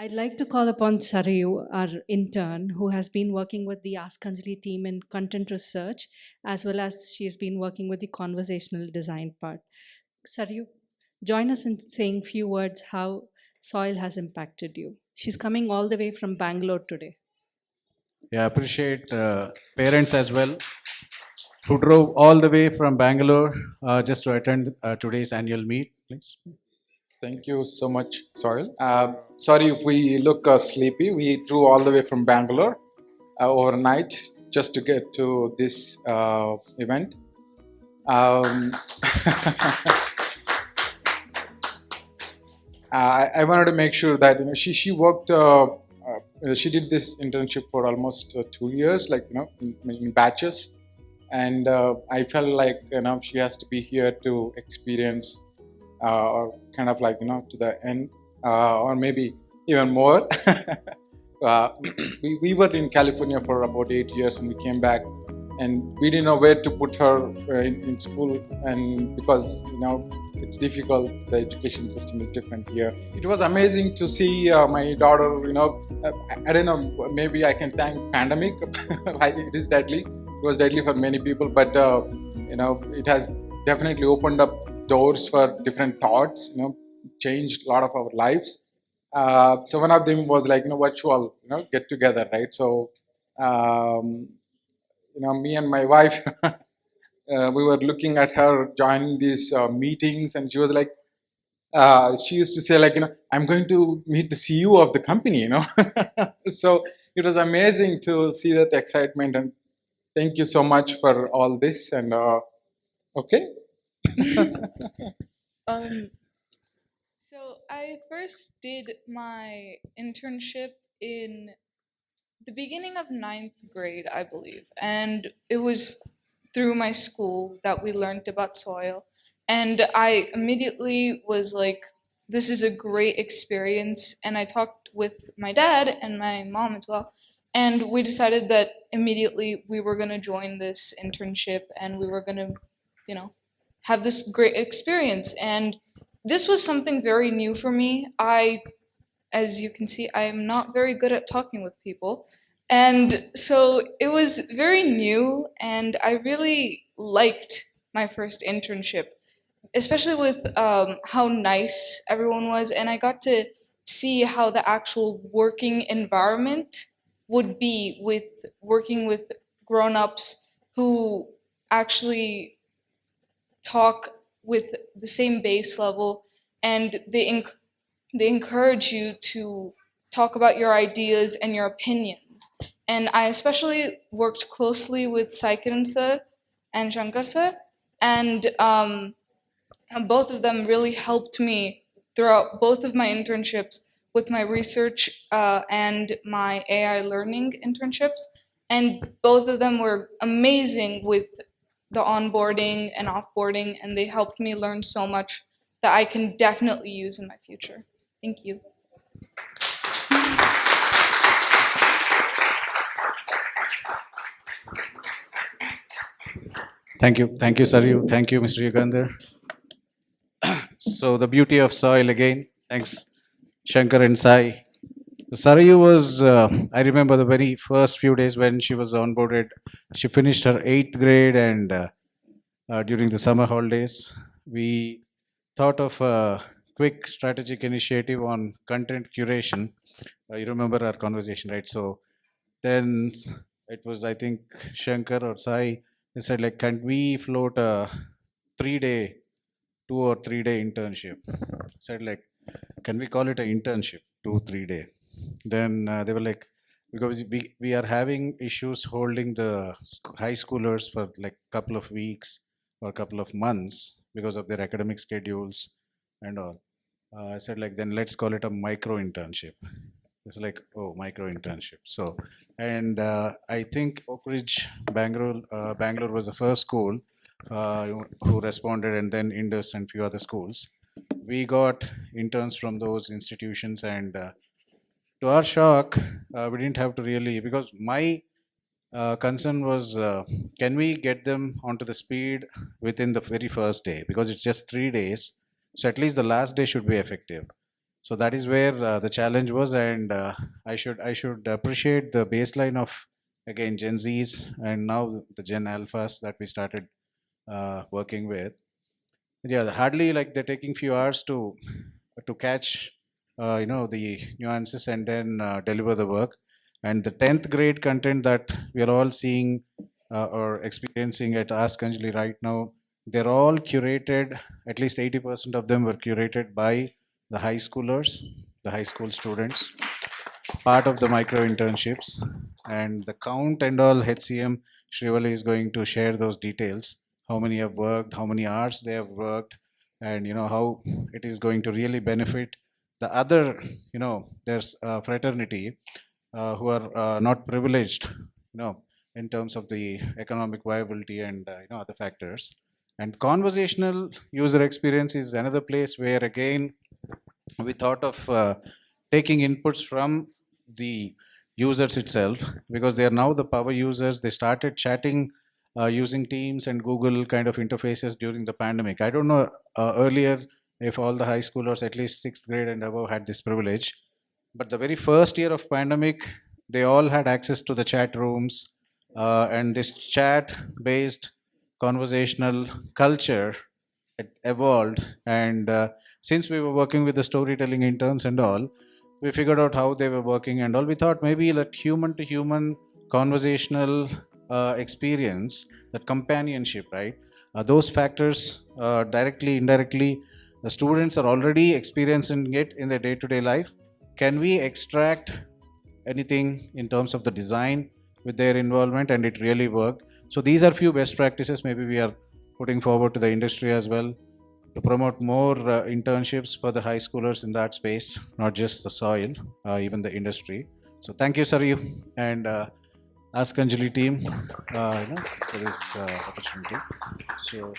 I'd like to call upon Sarayu, our intern, who has been working with the Ask Anjali team in content research, as well as she has been working with the conversational design part. Sarayu, join us in saying few words how soil has impacted you. She's coming all the way from Bangalore today. Yeah, I appreciate parents as well who drove all the way from Bangalore just to attend today's annual meet, please. Thank you so much, Soil. Sorry if we look sleepy. We drove all the way from Bangalore overnight just to get to this event. Um, I wanted to make sure that she worked. She did this internship for almost 2 years, like in batches, and I felt like she has to be here to experience, or kind of like to the end, or maybe even more. uh, we were in California for about 8 years, and we came back, and we didn't know where to put her in school, and because it's difficult, the education system is different here. It was amazing to see my daughter. I don't know, maybe I can thank pandemic. It is deadly. It was deadly for many people, but it has definitely opened up doors for different thoughts. Changed a lot of our lives. So one of them was like virtual get together, right? So me and my wife, we were looking at her joining these meetings, and she was like, she used to say like, I'm going to meet the CEO of the company, So it was amazing to see that excitement, and thank you so much for all this. And okay. So I first did my internship in the beginning of ninth grade, I believe, and it was through my school that we learned about soil. And I immediately was like, this is a great experience. And I talked with my dad and my mom as well. And we decided that immediately we were going to join this internship and we were going to, have this great experience. And this was something very new for me. As you can see, I am not very good at talking with people. And so it was very new, and I really liked my first internship, especially with how nice everyone was. And I got to see how the actual working environment would be with working with grown ups who actually talk with the same base level, and they encourage you to talk about your ideas and your opinions. And I especially worked closely with Saikiran sir and Shankar sir, and both of them really helped me throughout both of my internships with my research and my AI learning internships. And both of them were amazing with the onboarding and offboarding, and they helped me learn so much that I can definitely use in my future. Thank you. Thank you, Sarayu. Thank you, Mr. Yugandhar. So the beauty of soil again. Thanks, Shankar and Sai. Sarayu was, I remember the very first few days when she was onboarded. She finished her 8th grade, and during the summer holidays, we thought of a quick strategic initiative on content curation. You remember our conversation, right? So then it was, I think, Shankar or Sai. They said, like, can we float a 3-day, 2 or 3 day internship? Said, like, can we call it an internship, 2 3 day? Then they were like, because we are having issues holding the high schoolers for like couple of weeks or couple of months because of their academic schedules and all. I said, like, then let's call it a micro internship. It's like, oh, micro internship. So, and I think Oak Ridge, Bangalore was the first school who responded, and then Indus and few other schools. We got interns from those institutions, and to our shock, we didn't have to really, because my concern was, can we get them onto the speed within the very first day, because it's just 3 days, so at least the last day should be effective. So that is where the challenge was, and I should appreciate the baseline of again Gen Zs and now the Gen Alphas that we started working with. Yeah, hardly like they're taking few hours to catch the nuances and then deliver the work. And the 10th grade content that we are all seeing or experiencing at Ask Anjali right now, they're all curated. At least 80% of them were curated by the high schoolers, the high school students, part of the micro internships, and the count and all. HCM Shrivali is going to share those details, how many have worked, how many hours they have worked, and how it is going to really benefit the other, there's a fraternity who are not privileged, in terms of the economic viability and other factors. And conversational user experience is another place where again we thought of taking inputs from the users itself, because they are now the power users. They started chatting using Teams and Google kind of interfaces during the pandemic. I don't know earlier if all the high schoolers, at least sixth grade and above, had this privilege, but the very first year of pandemic, they all had access to the chat rooms, and this chat based conversational culture, it evolved. And since we were working with the storytelling interns and all, we figured out how they were working and all. We thought maybe that human to human conversational experience, that companionship, right? Those factors, directly, indirectly, the students are already experiencing it in their day to day life. Can we extract anything in terms of the design with their involvement and it really worked? So these are few best practices maybe we are putting forward to the industry as well, to promote more internships for the high schoolers in that space, not just the soil, even the industry. So thank you, Sarayu, and Ask Anjali team, for this opportunity. So.